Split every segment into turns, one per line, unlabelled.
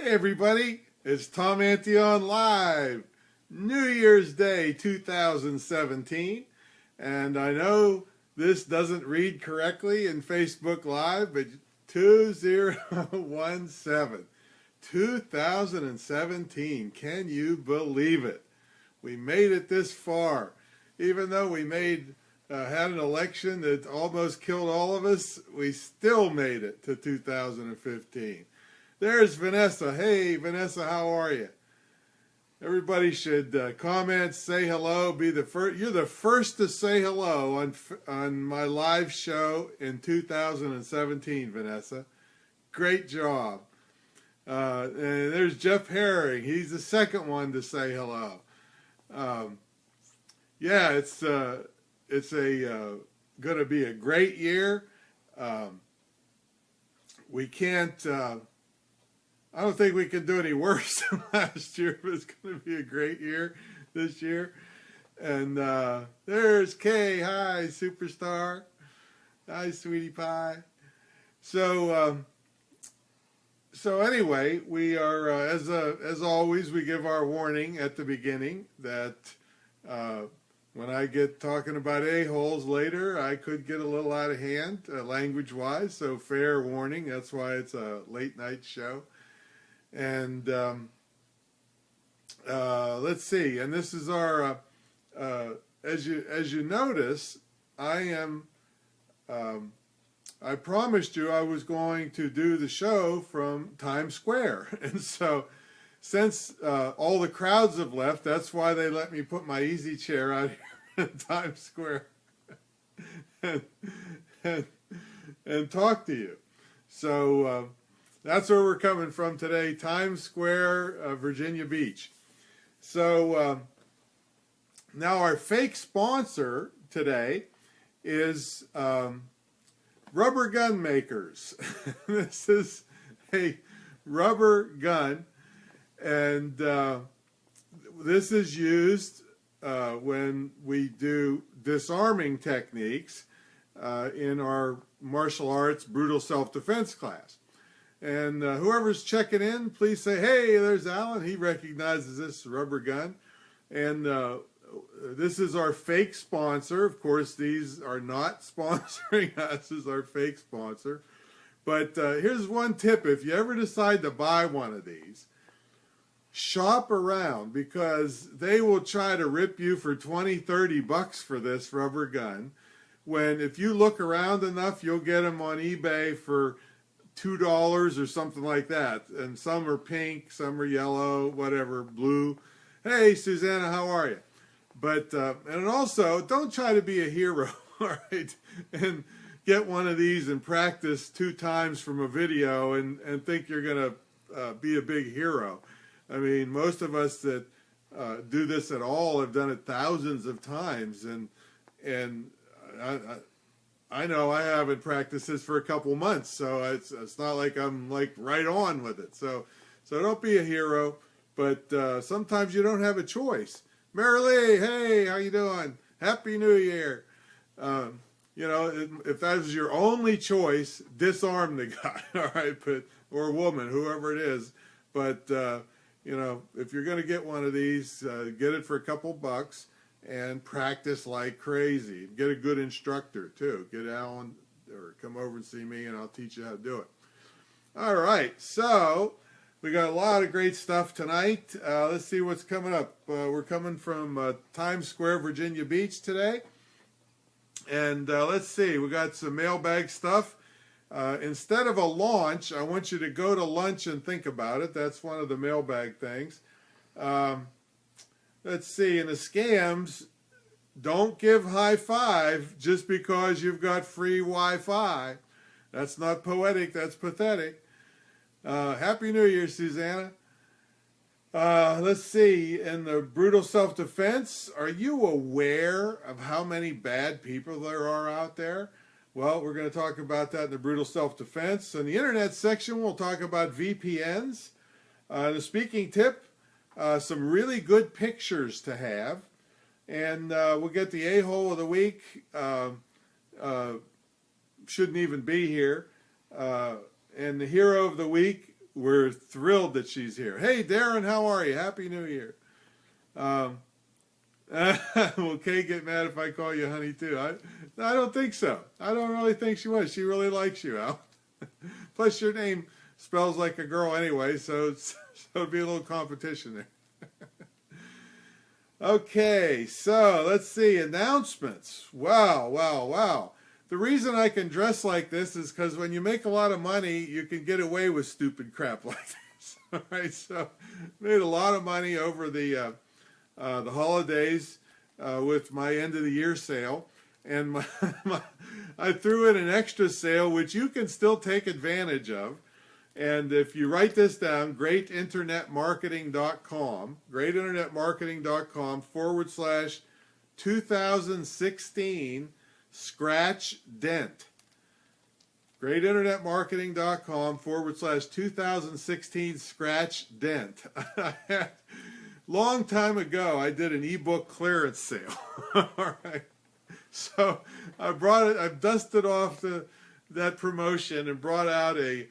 Hey everybody, it's Tom Antion live, New Year's Day 2017, and I know this doesn't read correctly in Facebook Live, but 2017, 2017, can you believe it? We made it this far, even though we had an election that almost killed all of us, we still made it to 2015. There's Vanessa. Hey, Vanessa, how are you? Everybody should comment, say hello, be the first. You're the first to say hello on my live show in 2017, Vanessa. Great job. And there's Jeff Herring. He's the second one to say hello. Yeah, it's going to be a great year. We can't. I don't think we can do any worse than last year, but it's going to be a great year this year. And there's Kay. Hi, superstar. Hi, sweetie pie. So anyway, we are, as always, we give our warning at the beginning that when I get talking about a-holes later, I could get a little out of hand language-wise, so fair warning. That's why it's a late-night show. And let's see, and this is our as you notice, I promised you I was going to do the show from Times Square, and so since all the crowds have left, that's why they let me put my easy chair out here in Times Square and talk to you. So that's where we're coming from today, Times Square, Virginia Beach. So now our fake sponsor today is rubber gun makers. This is a rubber gun, and this is used when we do disarming techniques in our martial arts brutal self-defense class. And whoever's checking in, please say, hey, there's Alan. He recognizes this rubber gun. And this is our fake sponsor. Of course, these are not sponsoring us. This is our fake sponsor. But here's one tip. If you ever decide to buy one of these, shop around, because they will try to rip you for 20, 30 bucks for this rubber gun. When if you look around enough, you'll get them on eBay for $2 or something like that, and some are pink, some are yellow, whatever, blue. Hey, Susanna, how are you? But and also, don't try to be a hero, all right? And get one of these and practice 2 times from a video and think you're going to be a big hero. I mean, most of us that do this at all have done it thousands of times, and I know I haven't practiced this for a couple months, so it's not like I'm like right on with it. So don't be a hero, but sometimes you don't have a choice. Marilee, hey, how you doing? Happy New Year. You know, if that was your only choice, disarm the guy, all right, or woman, whoever it is. But you know, if you're going to get one of these, get it for a couple bucks. And practice like crazy. Get a good instructor too. Get Alan or come over and see me and I'll teach you how to do it. All right, so we got a lot of great stuff tonight. Let's see what's coming up. We're coming from Times Square, Virginia Beach today. And let's see, we got some mailbag stuff. Instead of a launch, I want you to go to lunch and think about it. That's one of the mailbag things. Let's see, in the scams, don't give high five just because you've got free Wi-Fi. That's not poetic, that's pathetic. Happy New Year, Susanna. Let's see, in the brutal self-defense, are you aware of how many bad people there are out there? Well, we're going to talk about that in the brutal self-defense. In the internet section, we'll talk about VPNs. The speaking tip, some really good pictures to have, and we'll get the a-hole of the week. Shouldn't even be here. And the hero of the week we're thrilled that she's here. Hey, Darren, how are you? Happy New Year. Will Kay get mad if I call you honey too? I don't think so. I don't really think she was. She really likes you, Al. Plus your name spells like a girl anyway, so it'd be a little competition there. Okay, so let's see. Announcements. Wow. The reason I can dress like this is because when you make a lot of money, you can get away with stupid crap like this. All right, so made a lot of money over the holidays with my end of the year sale, and I threw in an extra sale which you can still take advantage of. And if you write this down, greatinternetmarketing.com, greatinternetmarketing.com/2016 scratch dent. greatinternetmarketing.com/2016 scratch dent. Long time ago, I did an ebook clearance sale. All right, so I've dusted off that promotion and brought out a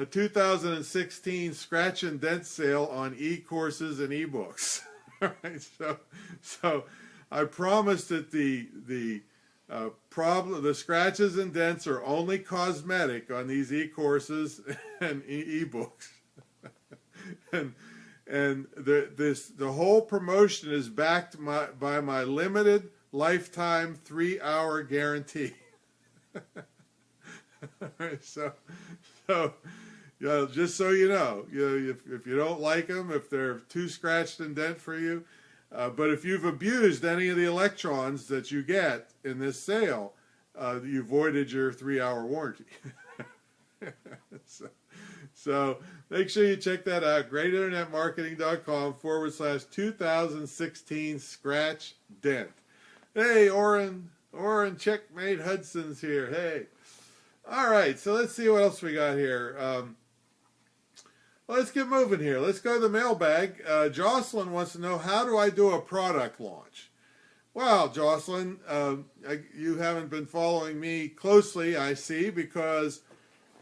2016 scratch and dent sale on e-courses and ebooks. All right, so I promised that the scratches and dents are only cosmetic on these e-courses and ebooks, and the whole promotion is backed by my limited lifetime 3-hour guarantee. All right, so just so you know, if you don't like them, if they're too scratched and dent for you, but if you've abused any of the electrons that you get in this sale, you voided your 3-hour warranty. So make sure you check that out. greatinternetmarketing.com/2016 scratch dent. Hey, Oren Checkmate Hudson's here. Hey. All right, so let's see what else we got here. Let's get moving here. Let's go to the mailbag. Jocelyn wants to know, how do I do a product launch? Well, Jocelyn, you haven't been following me closely, I see, because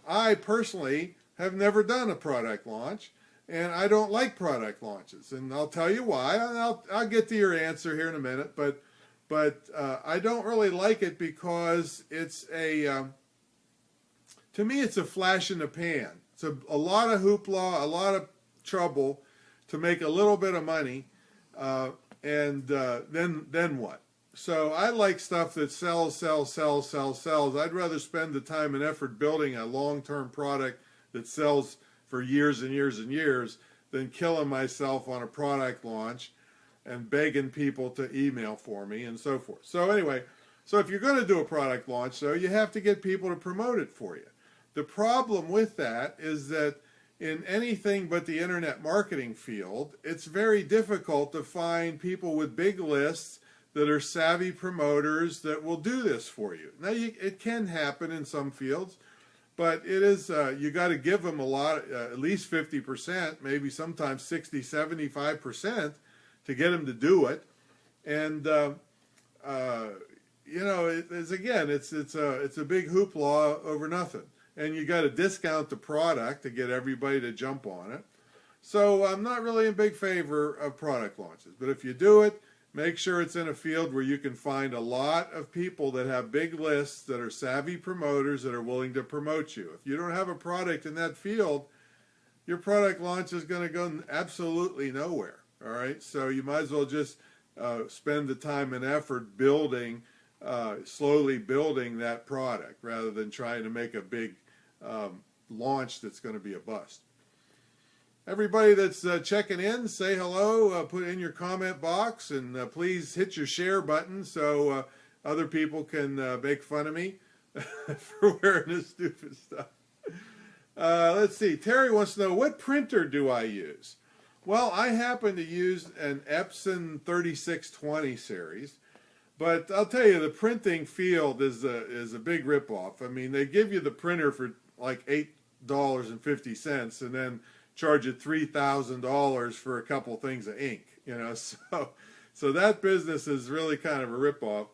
I personally have never done a product launch, and I don't like product launches, and I'll tell you why. And I'll get to your answer here in a minute, but I don't really like it because it's to me, it's a flash in the pan. It's a lot of hoopla, a lot of trouble to make a little bit of money, and then what? So I like stuff that sells. I'd rather spend the time and effort building a long-term product that sells for years and years and years than killing myself on a product launch and begging people to email for me and so forth. So anyway, so if you're going to do a product launch, though, you have to get people to promote it for you. The problem with that is that in anything but the internet marketing field, it's very difficult to find people with big lists that are savvy promoters that will do this for you. Now, it can happen in some fields, but it is you got to give them a lot, at least 50%, maybe sometimes 60, 75% to get them to do it. And you know, it's a big hoopla over nothing. And you got to discount the product to get everybody to jump on it. So I'm not really in big favor of product launches. But if you do it, make sure it's in a field where you can find a lot of people that have big lists, that are savvy promoters, that are willing to promote you. If you don't have a product in that field, your product launch is going to go absolutely nowhere. All right, so you might as well just spend the time and effort building, slowly building that product, rather than trying to make a big launch that's going to be a bust. Everybody that's checking in, say hello, put in your comment box, and please hit your share button so other people can make fun of me for wearing this stupid stuff. Let's see, Terry wants to know, what printer do I use? Well, I happen to use an Epson 3620 series, but I'll tell you, the printing field is a big ripoff. I mean, they give you the printer for like $8.50 and then charge you $3,000 for a couple things of ink, you know. So that business is really kind of a ripoff.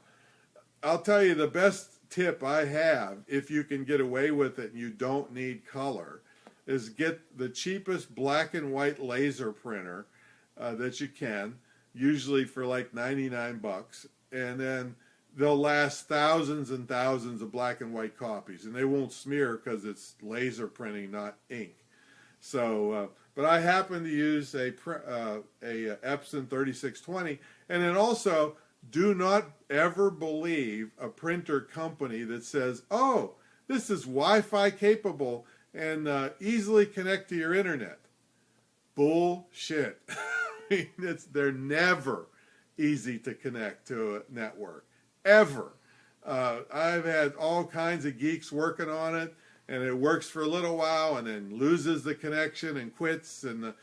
I'll tell you, the best tip I have, if you can get away with it and you don't need color, is get the cheapest black and white laser printer that you can, usually for like 99 bucks, and then they'll last thousands and thousands of black and white copies, and they won't smear because it's laser printing, not ink. So, but I happen to use a Epson 3620, and then also do not ever believe a printer company that says, "Oh, this is Wi-Fi capable and easily connect to your internet." Bullshit. I mean, they're never easy to connect to a network, ever. I've had all kinds of geeks working on it, and it works for a little while and then loses the connection and quits. And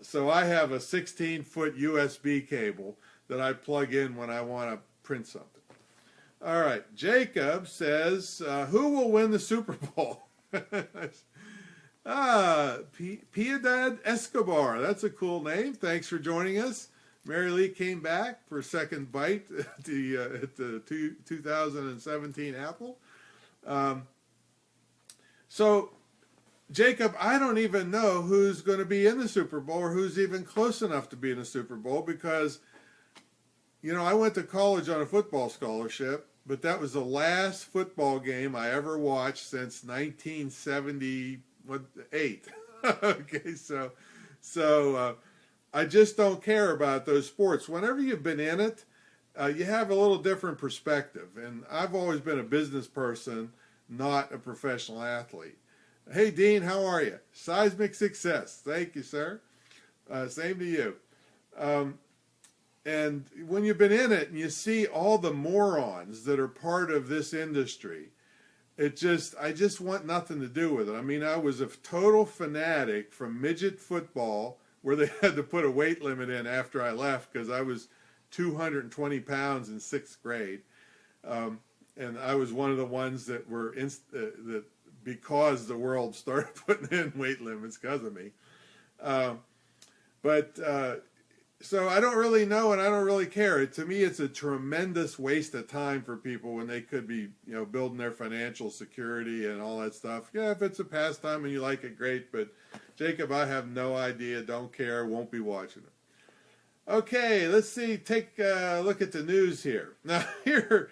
so I have a 16-foot USB cable that I plug in when I want to print something. All right, Jacob says, who will win the Super Bowl? Piedad Escobar, that's a cool name. Thanks for joining us. Mary Lee came back for a second bite at the 2017 Apple. So, Jacob, I don't even know who's going to be in the Super Bowl or who's even close enough to be in the Super Bowl because, you know, I went to college on a football scholarship, but that was the last football game I ever watched since 1978. Okay, so I just don't care about those sports. Whenever you've been in it, you have a little different perspective. And I've always been a business person, not a professional athlete. Hey, Dean, how are you? Seismic success. Thank you, sir. Same to you. And when you've been in it and you see all the morons that are part of this industry, I just want nothing to do with it. I mean, I was a total fanatic from midget football, where they had to put a weight limit in after I left because I was 220 pounds in 6th grade. And I was one of the ones that were, that because the world started putting in weight limits because of me. So I don't really know, and I don't really care. To me, it's a tremendous waste of time for people when they could be, you know, building their financial security and all that stuff. Yeah, if it's a pastime and you like it, great. But Jacob, I have no idea, don't care, won't be watching it. Okay, let's see. Take a look at the news here. Now, here,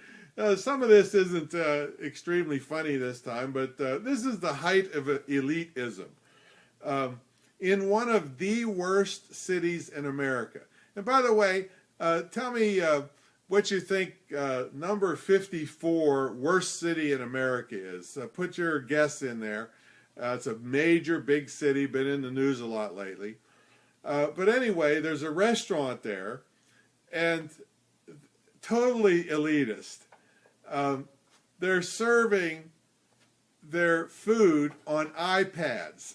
some of this isn't extremely funny this time, but this is the height of elitism. In one of the worst cities in America. And by the way, tell me what you think number 54 worst city in America is. Put your guess in there. It's a major, big city, been in the news a lot lately. But anyway, there's a restaurant there, and totally elitist. They're serving their food on iPads.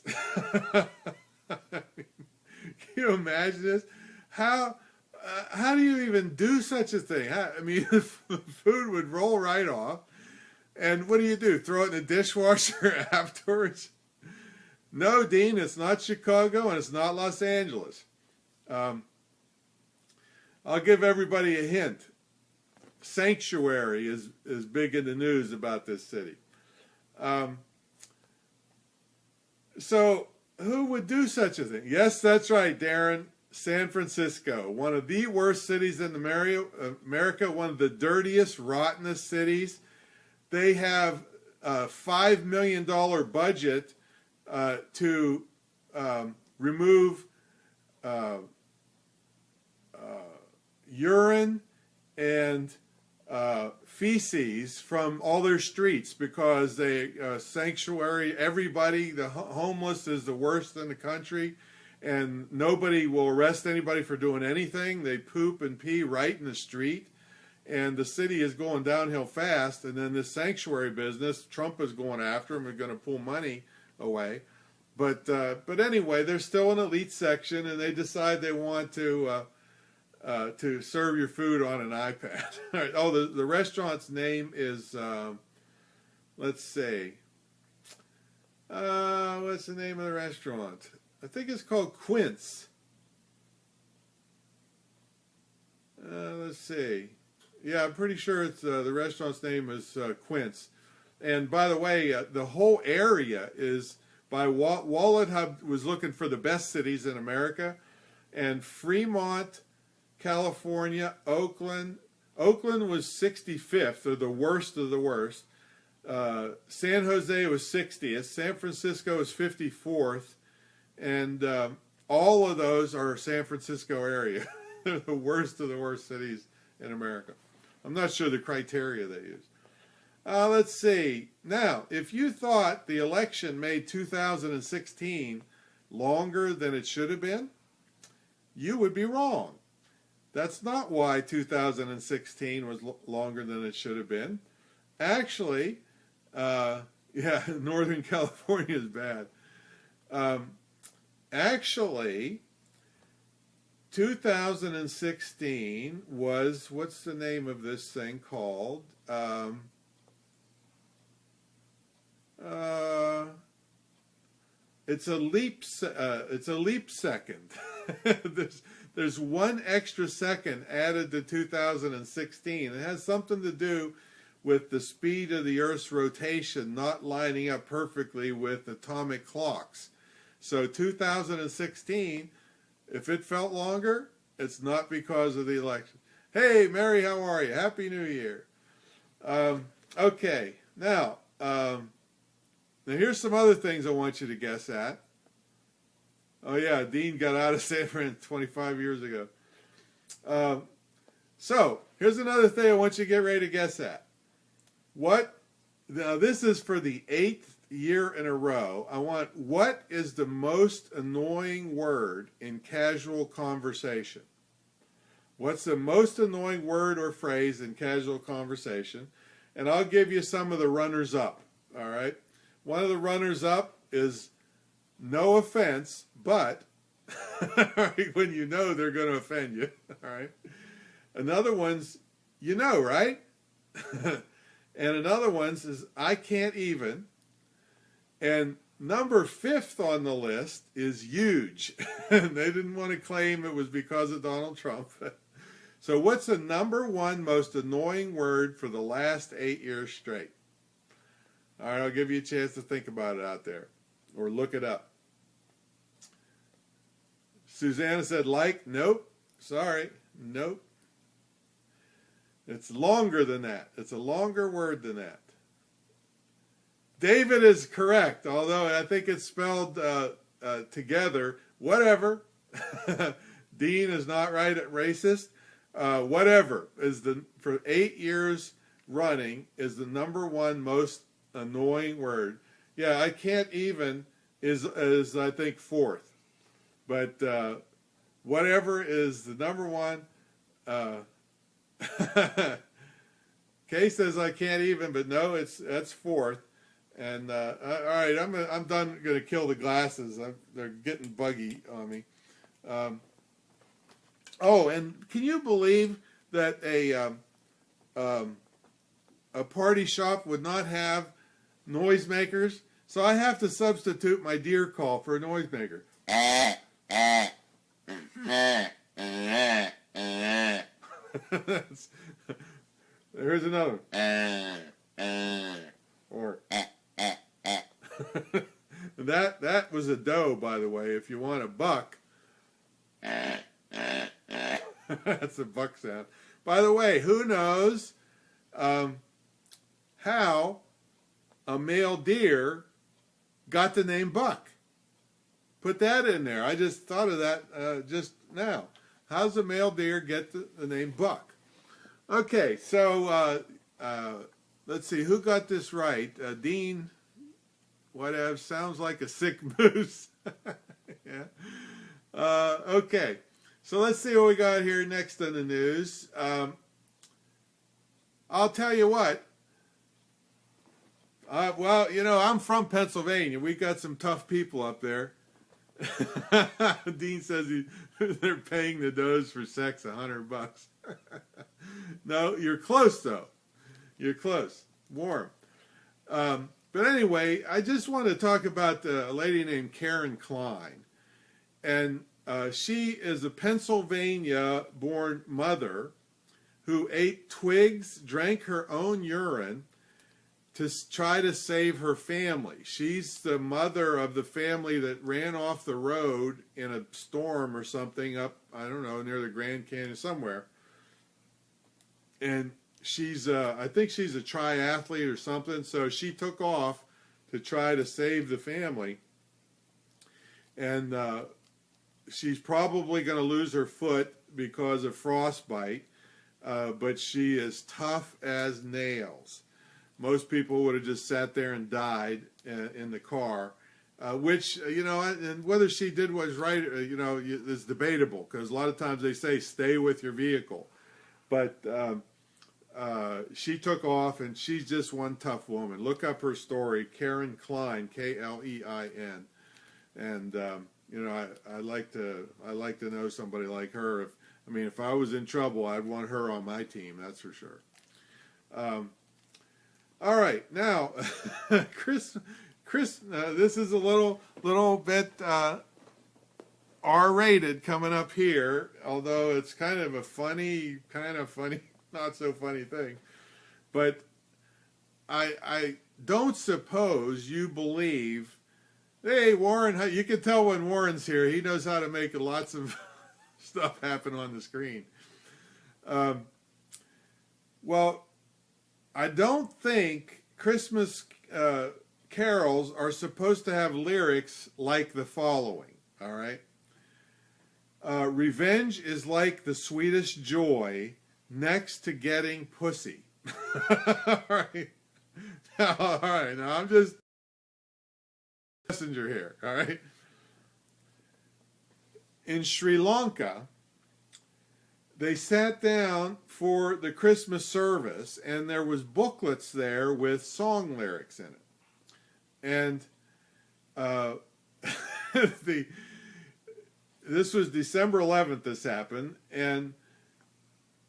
Can you imagine this? How do you even do such a thing? I mean, the food would roll right off, and what do? Throw it in the dishwasher afterwards? No, Dean, it's not Chicago and it's not Los Angeles. I'll give everybody a hint. Sanctuary is big in the news about this city. So who would do such a thing? Yes, that's right, Darren. San Francisco, one of the worst cities in America, one of the dirtiest, rottenest cities. They have a $5 million budget to remove urine and feces from all their streets because they sanctuary everybody. The homeless is the worst in the country, and nobody will arrest anybody for doing anything. They poop and pee right in the street, and the city is going downhill fast. And then this sanctuary business, Trump is going after them and going to pull money away. But anyway, there's still an elite section, and they decide they want to serve your food on an iPad. All right. Oh, the restaurant's name is, let's see. What's the name of the restaurant? I think it's called Quince. Let's see. Yeah, I'm pretty sure it's the restaurant's name is Quince. And by the way, the whole area is, by Wallet Hub was looking for the best cities in America, and Fremont, California, Oakland was 65th, or the worst of the worst. San Jose was 60th, San Francisco was 54th, and all of those are San Francisco area. They're the worst of the worst cities in America. I'm not sure the criteria they use. Let's see. Now, if you thought the election made 2016 longer than it should have been, you would be wrong. That's not why 2016 was longer than it should have been. Actually, yeah, Northern California is bad. Actually, 2016 was, what's the name of this thing called? It's a leap second. There's one extra second added to 2016. It has something to do with the speed of the Earth's rotation not lining up perfectly with atomic clocks. So 2016, if it felt longer, it's not because of the election. Hey, Mary, how are you? Happy New Year. Okay, now here's some other things I want you to guess at. Oh yeah, Dean got out of San Fran 25 years ago. So here's another thing I want you to get ready to guess at. Now this is for the 8th year in a row. What is the most annoying word in casual conversation? What's the most annoying word or phrase in casual conversation? And I'll give you some of the runners-up, all right? One of the runners-up is no offense, but when you know they're going to offend you, all right? Another one's, you know, right? And another one's is I can't even. And number 5th on the list is huge. And they didn't want to claim it was because of Donald Trump. So what's the number 1 most annoying word for the last 8 years straight? All right, I'll give you a chance to think about it out there or look it up. Susanna said like, nope, sorry, nope. It's longer than that. It's a longer word than that. David is correct, although I think it's spelled together. Whatever. Dean is not right at racist. Whatever is for 8 years running is the number 1 most annoying word. Yeah, I can't even is I think 4th, but whatever is the number 1. Kay says I can't even, but no, that's 4th. And all right, I'm done. Going to kill the glasses. They're getting buggy on me. Oh, and can you believe that a party shop would not have noisemakers? So I have to substitute my deer call for a noisemaker. Here's another one. Or that was a doe, by the way. If you want a buck, that's a buck sound. By the way, who knows how a male deer got the name Buck? Put that in there. I just thought of that just now. How's a male deer get the name Buck? Okay, so let's see, who got this right? Dean, whatever, sounds like a sick moose. Yeah. Okay, so let's see what we got here next on the news. I'll tell you what. Well, you know, I'm from Pennsylvania. We got some tough people up there. Dean says they're paying the does for sex $100. No, you're close though. You're close. Warm. But anyway, I just want to talk about a lady named Karen Klein. And she is a Pennsylvania-born mother who ate twigs, drank her own urine, to try to save her family. She's the mother of the family that ran off the road in a storm or something up, I don't know, near the Grand Canyon somewhere. And she's, I think she's a triathlete or something, so she took off to try to save the family. And she's probably going to lose her foot because of frostbite, but she is tough as nails. Most people would have just sat there and died in the car, which, you know, and whether she did what was right, you know, is debatable, because a lot of times they say stay with your vehicle. But she took off, and she's just one tough woman. Look up her story, Karen Klein, K-L-E-I-N. And, you know, I like to know somebody like her. If I was in trouble, I'd want her on my team, that's for sure. All right, now, Chris, this is a little bit R-rated coming up here, although it's kind of a funny, not so funny thing. But I don't suppose you believe, hey, Warren, you can tell when Warren's here. He knows how to make lots of stuff happen on the screen. Well, I don't think Christmas carols are supposed to have lyrics like the following, all right? Revenge is like the sweetest joy next to getting pussy. All right. All right, now I'm just messenger here, all right? In Sri Lanka, they sat down for the Christmas service, and there was booklets there with song lyrics in it. And this was December 11th this happened, and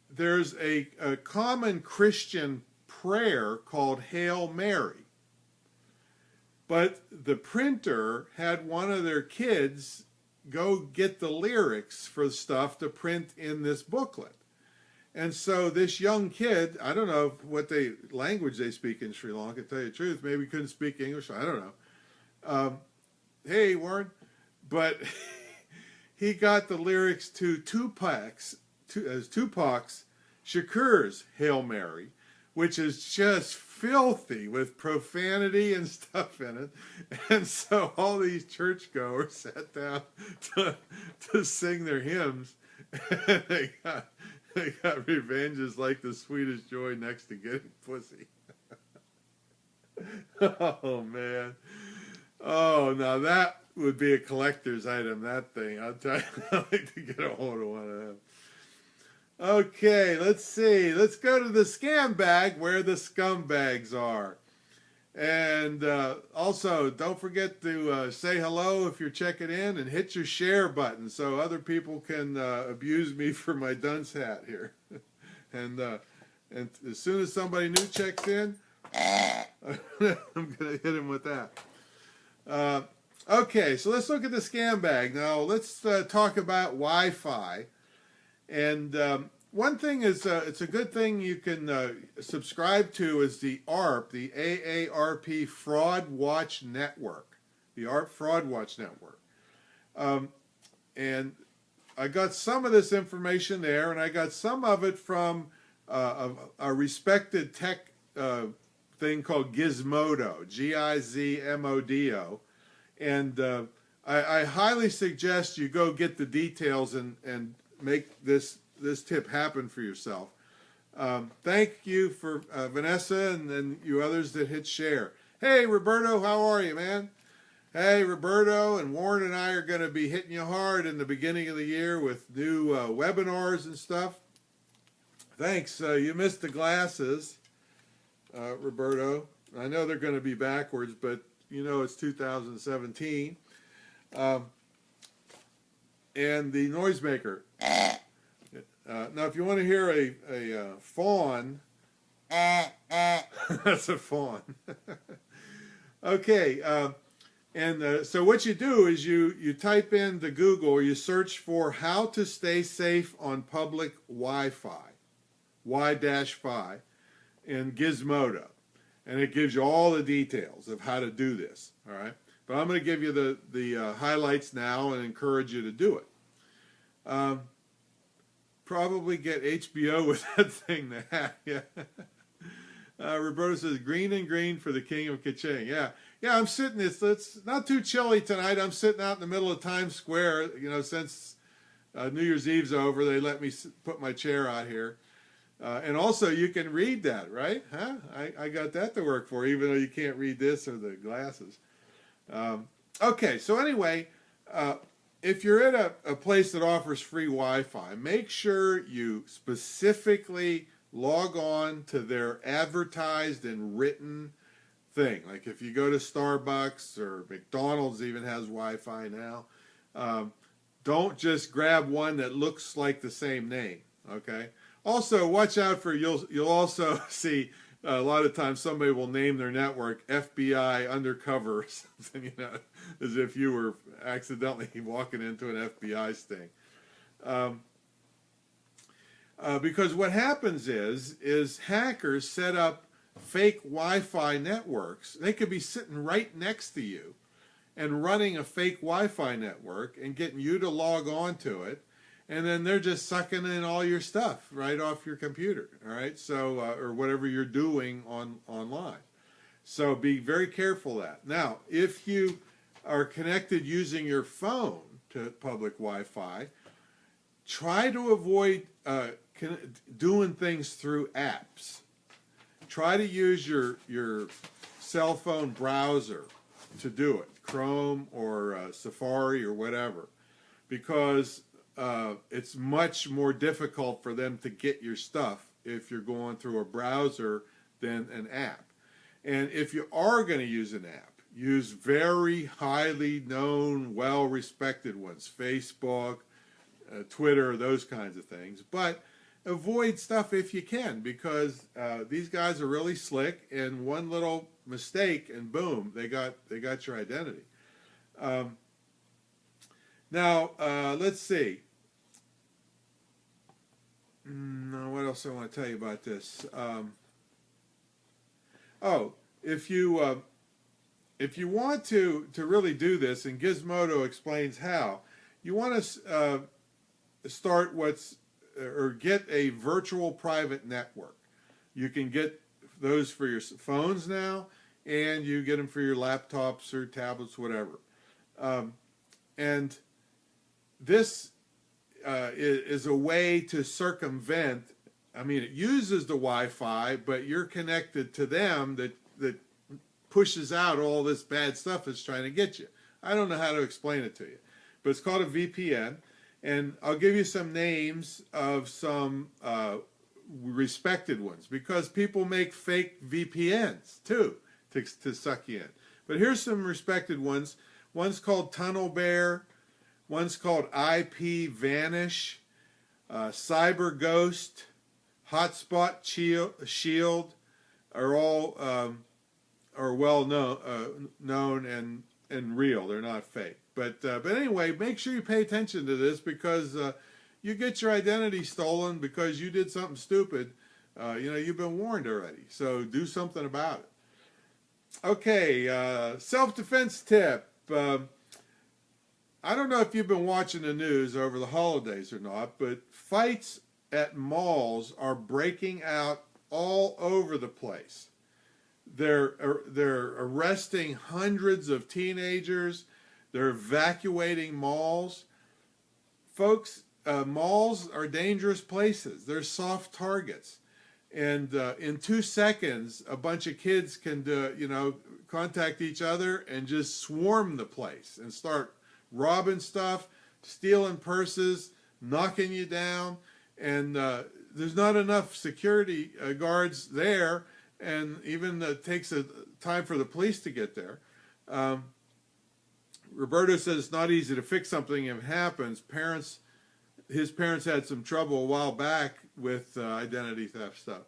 there's a common Christian prayer called Hail Mary. But the printer had one of their kids go get the lyrics for stuff to print in this booklet. And so this young kid, I don't know what language they speak in Sri Lanka, to tell you the truth, maybe he couldn't speak English, I don't know. Hey, Warren, but he got the lyrics to Tupac's Shakur's Hail Mary, which is just filthy with profanity and stuff in it. And so all these churchgoers sat down to sing their hymns, and they got revenge is like the sweetest joy next to getting pussy. Oh, man. Oh, now that would be a collector's item, that thing. I'll tell you, I'd like to get a hold of one of them. Okay, let's see. Let's go to the scam bag where the scumbags are. And also, don't forget to say hello if you're checking in, and hit your share button so other people can abuse me for my dunce hat here. And as soon as somebody new checks in, I'm going to hit him with that. Okay, so let's look at the scam bag. Now, let's talk about Wi-Fi. And one thing is, it's a good thing you can subscribe to is the AARP, the AARP Fraud Watch Network, the AARP Fraud Watch Network. And I got some of this information there, and I got some of it from a respected tech thing called Gizmodo, Gizmodo. And I highly suggest you go get the details and make this tip happen for yourself. Thank you for Vanessa and then you others that hit share. Hey, Roberto, how are you, man? Hey, Roberto and Warren and I are going to be hitting you hard in the beginning of the year with new webinars and stuff. Thanks. You missed the glasses, Roberto. I know they're going to be backwards, but you know it's 2017. And the noisemaker. Now, if you want to hear a fawn, that's a fawn. Okay, so what you do is you type into Google, or you search for how to stay safe on public Wi-Fi, Y-Fi, in Gizmodo. and it gives you all the details of how to do this. All right, but I'm going to give you the highlights now and encourage you to do it. Probably get HBO with that thing. Yeah. Roberto says, green and green for the king of Kaching. Yeah, I'm sitting, it's not too chilly tonight. I'm sitting out in the middle of Times Square. Since New Year's Eve's over, they let me put my chair out here. And also, you can read that, right? Huh? I got that to work for, even though you can't read this or the glasses. Okay, so anyway, if you're at a place that offers free Wi-Fi, make sure you specifically log on to their advertised and written thing. Like if you go to Starbucks or McDonald's even has Wi-Fi now, don't just grab one that looks like the same name, okay? Also, watch out for, you'll also see a lot of times somebody will name their network FBI Undercover or something, as if you were accidentally walking into an FBI sting. Because what happens is hackers set up fake Wi-Fi networks. They could be sitting right next to you and running a fake Wi-Fi network and getting you to log on to it, and then they're just sucking in all your stuff right off your computer, all right? So, or whatever you're doing online. So be very careful of that. Now, if you are connected using your phone to public Wi-Fi, try to avoid doing things through apps. Try to use your cell phone browser to do it, Chrome or Safari or whatever, because it's much more difficult for them to get your stuff if you're going through a browser than an app. And if you are going to use an app, use very highly known, well-respected ones, Facebook, Twitter, those kinds of things. But avoid stuff if you can, because these guys are really slick, and one little mistake and boom, they got your identity. Now, let's see. What else I want to tell you about this? If you want to really do this, and Gizmodo explains how, you want to start get a virtual private network. You can get those for your phones now, and you get them for your laptops or tablets, whatever. And this is a way to circumvent. I mean, it uses the Wi-Fi, but you're connected to them that pushes out all this bad stuff that's trying to get you. I don't know how to explain it to you, but it's called a VPN. And I'll give you some names of some respected ones, because people make fake VPNs too to suck you in. But here's some respected ones. One's called Tunnel Bear. One's called IP Vanish, Cyber Ghost, Hotspot Shield are all are well known and real. They're not fake. But anyway, make sure you pay attention to this, because you get your identity stolen because you did something stupid. You've been warned already. So do something about it. Okay, self-defense tip. I don't know if you've been watching the news over the holidays or not, but fights at malls are breaking out all over the place. They're arresting hundreds of teenagers. They're evacuating malls. Folks, malls are dangerous places. They're soft targets. And in 2 seconds, a bunch of kids can contact each other and just swarm the place and start robbing stuff, stealing purses, knocking you down, and there's not enough security guards there, and even takes a time for the police to get there. Roberto says it's not easy to fix something if it happens. His parents had some trouble a while back with identity theft stuff.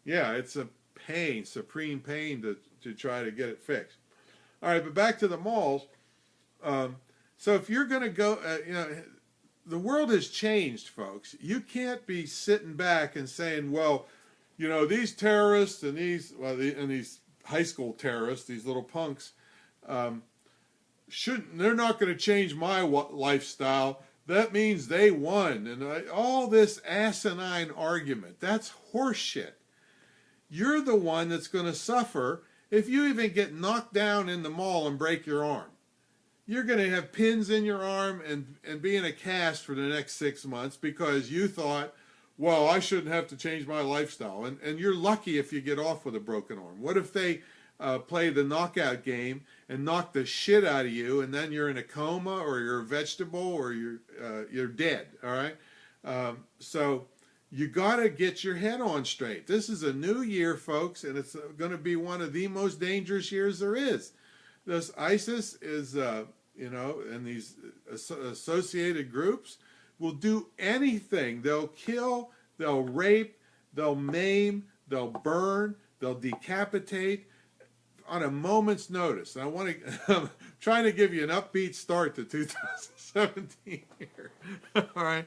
Yeah, it's a pain, supreme pain to try to get it fixed. All right, but back to the malls. So if you're going to go, the world has changed, folks. You can't be sitting back and saying, well, these terrorists and these high school terrorists, these little punks, they're not going to change my lifestyle. That means they won. And all this asinine argument, that's horseshit. You're the one that's going to suffer if you even get knocked down in the mall and break your arm. You're going to have pins in your arm and be in a cast for the next 6 months because you thought, well, I shouldn't have to change my lifestyle. And you're lucky if you get off with a broken arm. What if they play the knockout game and knock the shit out of you, and then you're in a coma, or you're a vegetable, or you're dead, all right? So you got to get your head on straight. This is a new year, folks, and it's going to be one of the most dangerous years there is. This ISIS is, and these associated groups will do anything. They'll kill, they'll rape, they'll maim, they'll burn, they'll decapitate on a moment's notice. And I'm trying to give you an upbeat start to 2017 here. All right,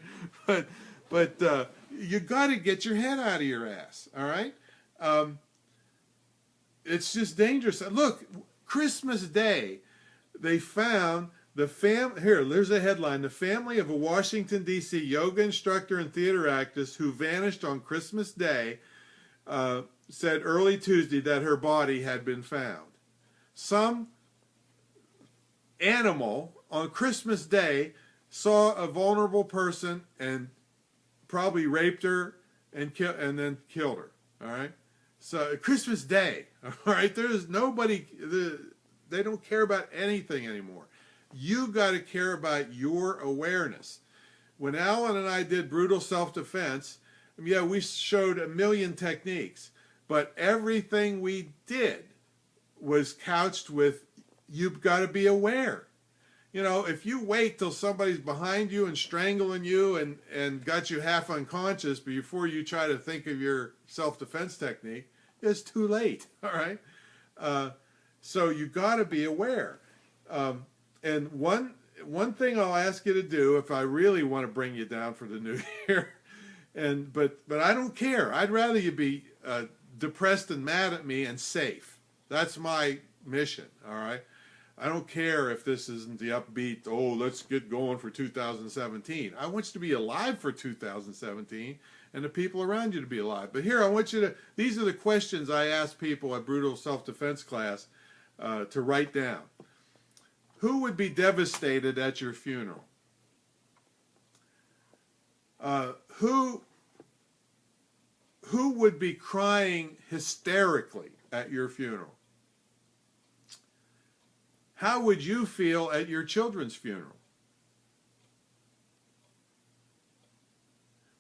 but you got to get your head out of your ass. All right, it's just dangerous. Look, Christmas Day, they found here. There's a headline: the family of a Washington D.C. yoga instructor and theater actress who vanished on Christmas Day said early Tuesday that her body had been found. Some animal on Christmas Day saw a vulnerable person and probably raped her and then killed her. All right. So Christmas Day. All right. There's nobody. They don't care about anything anymore. You got to care about your awareness. When Alan and I did brutal self-defense, yeah, we showed a million techniques. But everything we did was couched with, you've got to be aware. You know, if you wait till somebody's behind you and strangling you and got you half unconscious before you try to think of your self-defense technique, it's too late, all right? So you got to be aware. And one thing I'll ask you to do if I really want to bring you down for the new year, but I don't care. I'd rather you be depressed and mad at me and safe. That's my mission, all right? I don't care if this isn't the upbeat, oh, let's get going for 2017. I want you to be alive for 2017 and the people around you to be alive. But here, I want you to, these are the questions I ask people at Brutal Self-Defense class to write down. Who would be devastated at your funeral? Who would be crying hysterically at your funeral? How would you feel at your children's funeral?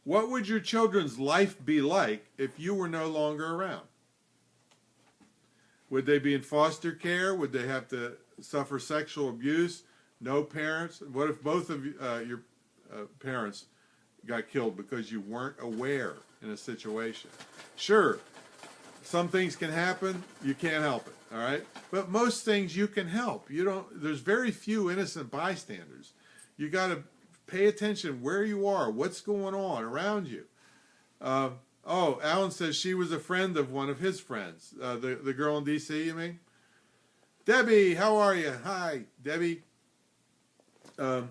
What would your children's life be like if you were no longer around? Would they be in foster care? Would they have to suffer sexual abuse? No parents? What if both of your parents got killed because you weren't aware in a situation? Sure, some things can happen, you can't help it, all right? But most things you can help. There's very few innocent bystanders. You got to pay attention where you are, what's going on around you. Alan says she was a friend of one of his friends. The girl in D.C., you mean? Debbie, how are you? Hi, Debbie. And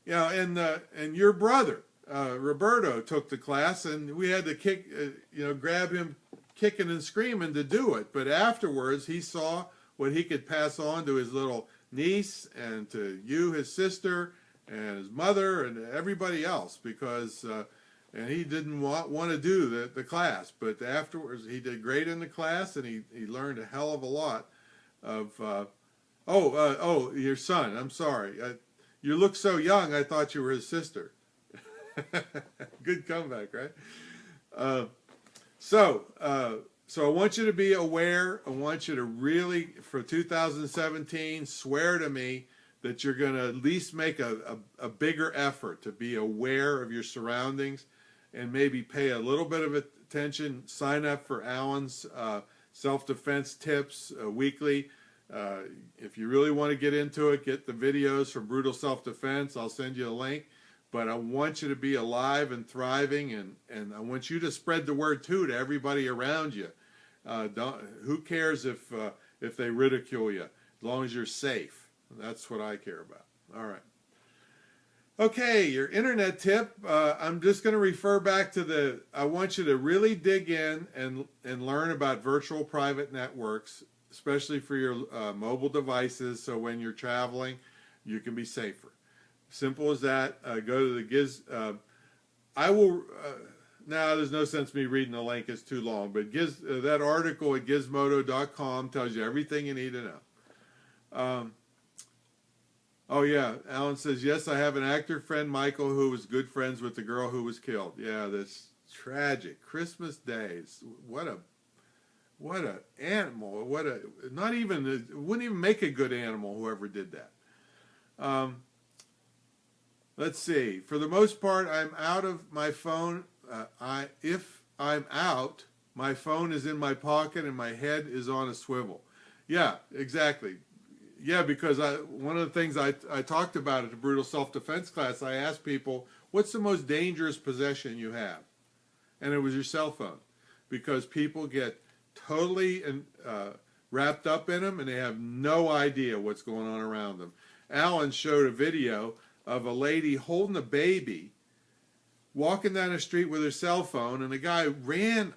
your brother, Roberto, took the class, and we had to grab him kicking and screaming to do it. But afterwards, he saw what he could pass on to his little niece and to you, his sister, and his mother, and everybody else, because and he didn't want to do the class. But afterwards, he did great in the class, and he learned a hell of a lot of. Your son. I'm sorry. You look so young. I thought you were his sister. Good comeback, right? So I want you to be aware. I want you to really, for 2017, swear to me that you're going to at least make a bigger effort to be aware of your surroundings and maybe pay a little bit of attention. Sign up for Alan's self-defense tips weekly. If you really want to get into it, get the videos from Brutal Self-Defense. I'll send you a link. But I want you to be alive and thriving, and I want you to spread the word too to everybody around you. Who cares if they ridicule you? As long as you're safe. That's what I care about. All right. Okay, your internet tip. I'm just going to refer back to I want you to really dig in and learn about virtual private networks, especially for your mobile devices, so when you're traveling, you can be safer. Simple as that. Go to the I will. Now, there's no sense me reading the link; it's too long. But that article at Gizmodo.com tells you everything you need to know. Oh yeah, Alan says, yes, I have an actor friend, Michael, who was good friends with the girl who was killed. Yeah, that's tragic. Christmas days. What a animal. It wouldn't even make a good animal, whoever did that. Let's see. For the most part, I'm out of my phone. If I'm out, my phone is in my pocket and my head is on a swivel. Yeah, exactly. Yeah, because one of the things I talked about at the Brutal Self-Defense class, I asked people, what's the most dangerous possession you have? And it was your cell phone. Because people get totally wrapped up in them and they have no idea what's going on around them. Alan showed a video of a lady holding a baby, walking down the street with her cell phone, and the guy ran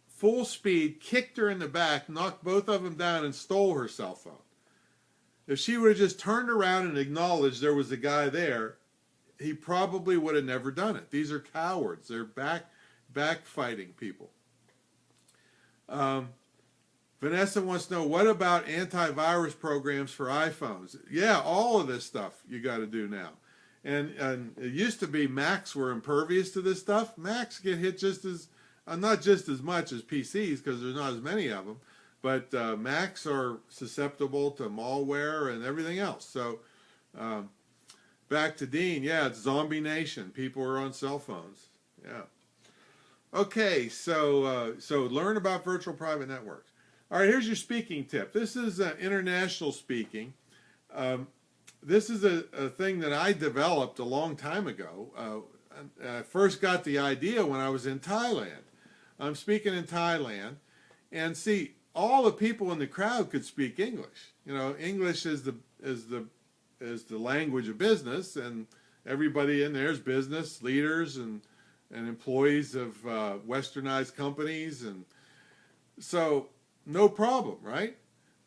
full speed, kicked her in the back, knocked both of them down, and stole her cell phone. If she would have just turned around and acknowledged there was a guy there, he probably would have never done it. These are cowards. They're backfighting people. Vanessa wants to know, what about antivirus programs for iPhones? Yeah, all of this stuff you got to do now. And it used to be Macs were impervious to this stuff. Macs get hit just as, not just as much as PCs because there's not as many of them. But Macs are susceptible to malware and everything else. So back to Dean. Yeah, it's Zombie Nation. People are on cell phones. Yeah. Okay, so learn about virtual private networks. All right, here's your speaking tip. This is international speaking. This is a thing that I developed a long time ago. I first got the idea when I was in Thailand. I'm speaking in Thailand, and see, all the people in the crowd could speak English. You know, English is the language of business, and everybody in there is business leaders and employees of westernized companies, and so no problem, right?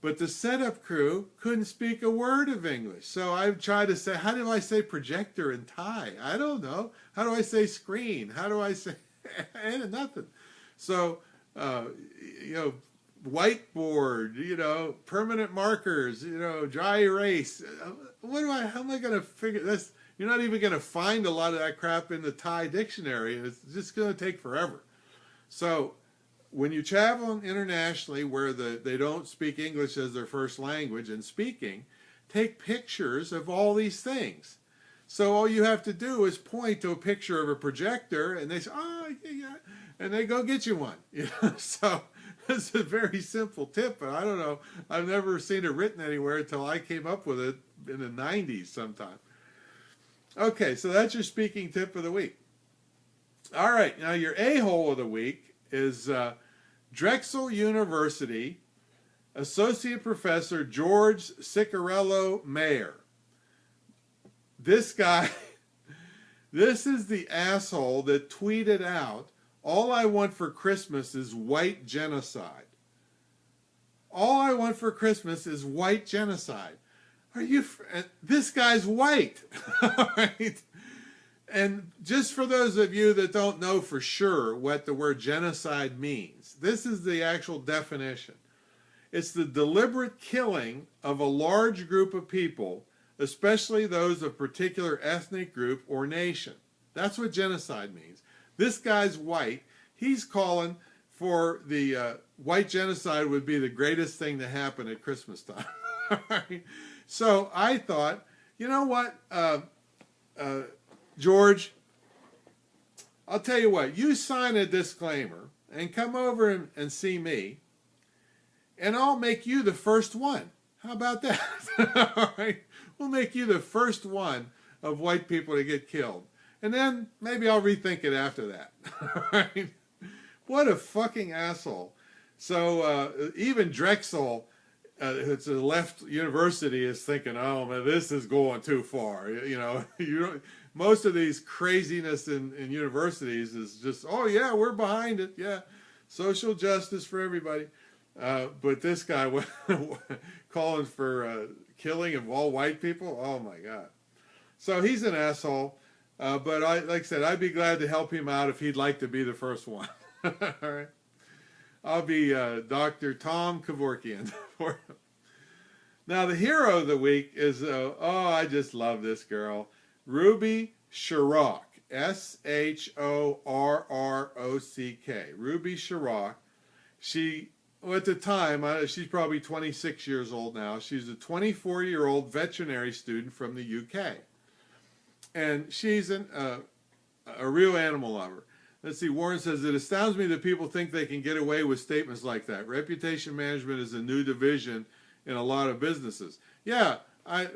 But the setup crew couldn't speak a word of English. So I tried to say, how do I say projector in Thai? I don't know. How do I say screen? How do I say nothing? So whiteboard, permanent markers, dry erase. How am I going to figure this? You're not even going to find a lot of that crap in the Thai dictionary, and it's just going to take forever. So when you travel internationally where they don't speak English as their first language and speaking, take pictures of all these things. So all you have to do is point to a picture of a projector, and they say, oh, yeah, and they go get you one. So it's a very simple tip, but I don't know. I've never seen it written anywhere until I came up with it in the 90s sometime. Okay, so that's your speaking tip of the week. All right, now your a-hole of the week is Drexel University Associate Professor George Ciccarello Mayer. This guy, this is the asshole that tweeted out, all I want for Christmas is white genocide. All I want for Christmas is white genocide. This guy's white. All right? And just for those of you that don't know for sure what the word genocide means, this is the actual definition. It's the deliberate killing of a large group of people, especially those of particular ethnic group or nation. That's what genocide means. This guy's white. He's calling for the white genocide would be the greatest thing to happen at Christmas time. All right? So I thought, you know what, George, I'll tell you what, you sign a disclaimer and come over and see me, and I'll make you the first one. How about that? All right? We'll make you the first one of white people to get killed. And then maybe I'll rethink it after that. All right? What a fucking asshole. So even Drexel, it's a left university, is thinking, oh man, this is going too far. You know, you don't, most of these craziness in universities is just, oh yeah, we're behind it. Yeah, social justice for everybody. But this guy calling for killing of all white people. Oh my God. So he's an asshole. But like I said, I'd be glad to help him out if he'd like to be the first one. All right. I'll be Dr. Tom Kevorkian. Now, the hero of the week is, I just love this girl, Ruby Shorrock, Shorrock. Ruby Shorrock. At the time, she's probably 26 years old now. She's a 24-year-old veterinary student from the UK. And she's a real animal lover. Let's see, Warren says, it astounds me that people think they can get away with statements like that. Reputation management is a new division in a lot of businesses. Yeah,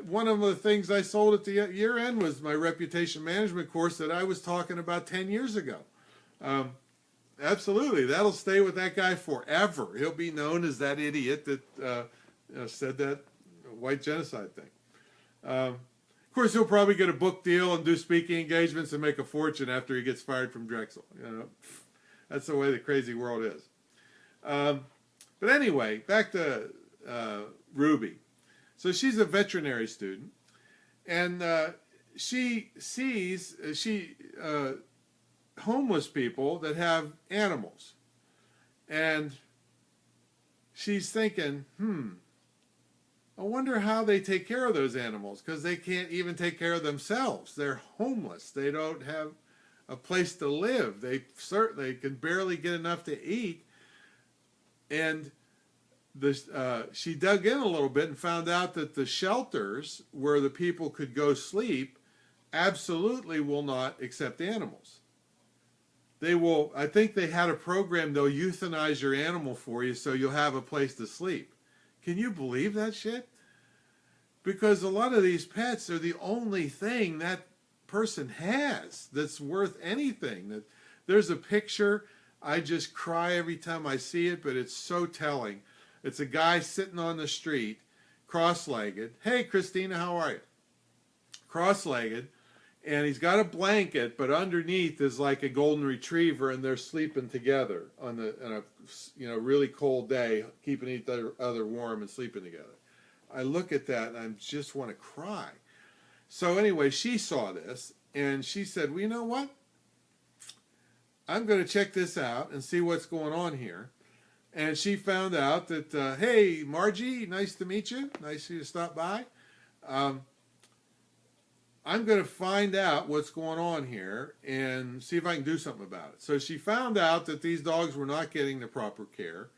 one of the things I sold at the year end was my reputation management course that I was talking about 10 years ago. Absolutely, that'll stay with that guy forever. He'll be known as that idiot that said that white genocide thing. Of course, he'll probably get a book deal and do speaking engagements and make a fortune after he gets fired from Drexel. You know, that's the way the crazy world is. But anyway, back to Ruby. So she's a veterinary student, and she sees homeless people that have animals, and she's thinking, I wonder how they take care of those animals, because they can't even take care of themselves. They're homeless. They don't have a place to live. They certainly can barely get enough to eat. And she dug in a little bit and found out that the shelters where the people could go sleep absolutely will not accept animals. They will, I think they had a program, they'll euthanize your animal for you so you'll have a place to sleep. Can you believe that shit? Because a lot of these pets are the only thing that person has that's worth anything. There's a picture, I just cry every time I see it, but it's so telling. It's a guy sitting on the street, cross-legged. Hey, Christina, how are you? Cross-legged, and he's got a blanket, but underneath is like a golden retriever, and they're sleeping together on a really cold day, keeping each other warm and sleeping together. I look at that and I just want to cry. So anyway, she saw this and she said, well, you know what? I'm going to check this out and see what's going on here. And she found out that, hey, Margie, nice to meet you. Nice of you to stop by. I'm going to find out what's going on here and see if I can do something about it. So she found out that these dogs were not getting the proper care.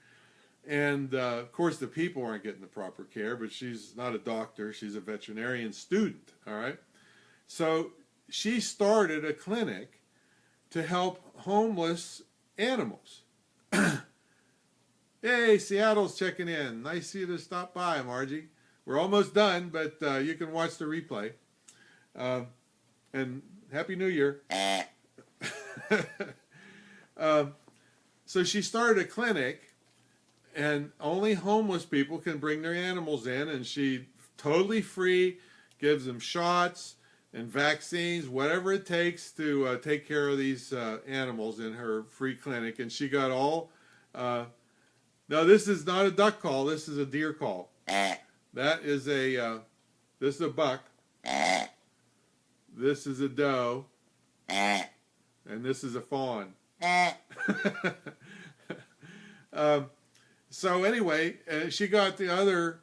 And, of course, the people aren't getting the proper care, but she's not a doctor. She's a veterinarian student, all right? So she started a clinic to help homeless animals. Hey, Seattle's checking in. Nice of you to stop by, Margie. We're almost done, but you can watch the replay. And Happy New Year. So she started a clinic, and only homeless people can bring their animals in, and she totally free, gives them shots and vaccines, whatever it takes to take care of these animals in her free clinic. And she got all, no, this is not a duck call, this is a deer call. That is this is a buck. This is a doe. And this is a fawn. So anyway, she got the other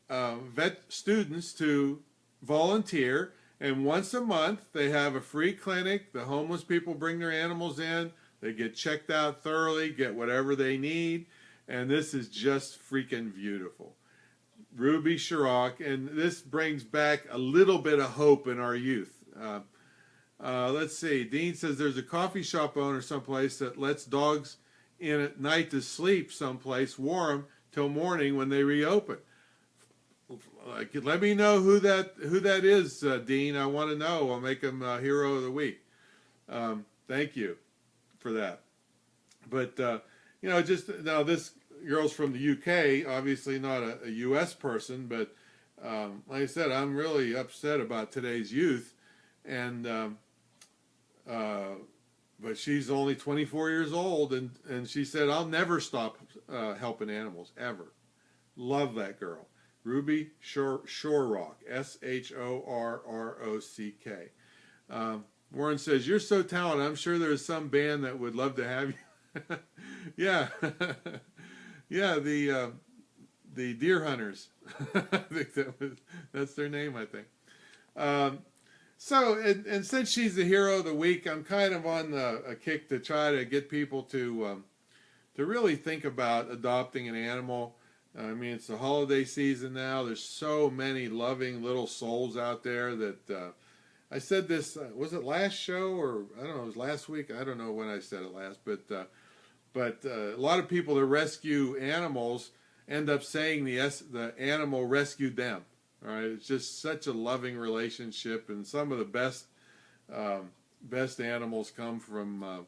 vet students to volunteer, and once a month they have a free clinic. The homeless people bring their animals in, they get checked out thoroughly, get whatever they need, and this is just freaking beautiful. Ruby Shorrock, and this brings back a little bit of hope in our youth. Let's see, Dean says there's a coffee shop owner someplace that lets dogs in at night to sleep someplace warm till morning when they reopen. Let me know who that is, Dean. I want to know. I'll make him hero of the week. Thank you for that. But just now, this girl's from the UK, obviously not a US person, but like I said, I'm really upset about today's youth, and but she's only 24 years old, and she said, I'll never stop helping animals, ever. Love that girl. Ruby Shorrock, Shorrock. Warren says, you're so talented. I'm sure there's some band that would love to have you. Yeah. Yeah, the Deer Hunters. I think that's their name, I think. So, and since she's the hero of the week, I'm kind of on a kick to try to get people to really think about adopting an animal. I mean, it's the holiday season now. There's so many loving little souls out there that I said this, was it last show, or I don't know, it was last week. I don't know when I said it last, but a lot of people that rescue animals end up saying the animal rescued them. All right, it's just such a loving relationship, and some of the best animals come from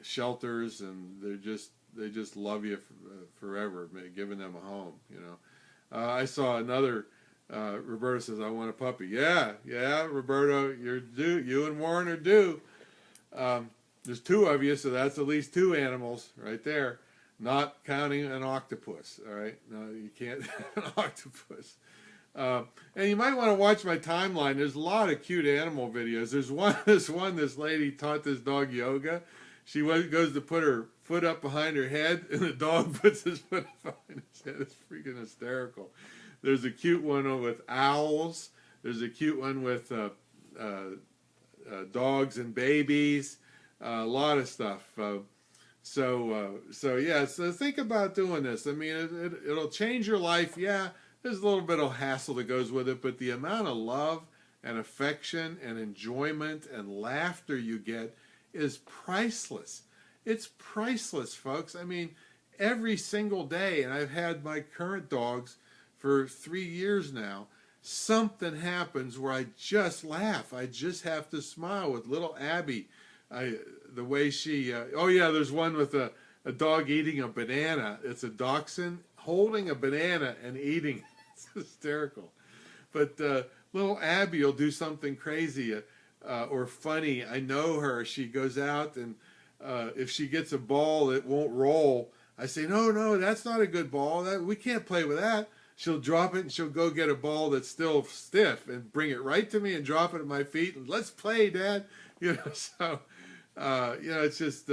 shelters, and they just love you forever, giving them a home. You know, I saw another. Roberta says, "I want a puppy." Yeah, Roberta, you're due. You and Warren are due. There's two of you, so that's at least two animals right there. Not counting an octopus. All right, no, you can't have an octopus. And you might want to watch my timeline. There's a lot of cute animal videos. There's this lady taught this dog yoga. She goes to put her foot up behind her head, and the dog puts his foot up behind his head. It's freaking hysterical. There's a cute one with owls. There's a cute one with dogs and babies. A lot of stuff. So think about doing this. I mean, it'll change your life. Yeah, there's a little bit of hassle that goes with it, but the amount of love and affection and enjoyment and laughter you get is priceless. It's priceless, folks. I mean, every single day, and I've had my current dogs for 3 years now, something happens where I just laugh. I just have to smile with little Abby. The way she, there's one with a dog eating a banana. It's a dachshund holding a banana and eating. It's hysterical. But little Abby will do something crazy or funny. I know her. She goes out, and if she gets a ball that won't roll, I say, no, that's not a good ball. We can't play with that. She'll drop it, and she'll go get a ball that's still stiff and bring it right to me and drop it at my feet. And let's play, Dad. So it's just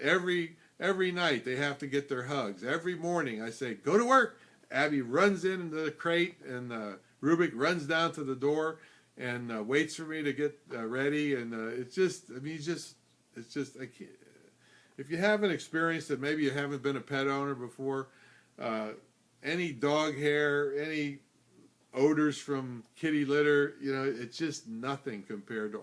every night they have to get their hugs. Every morning I say, go to work. Abby runs into the crate, and Rubik runs down to the door and waits for me to get ready. And it's just, I can't, if you haven't experienced it, maybe you haven't been a pet owner before, any dog hair, any odors from kitty litter, it's just nothing compared to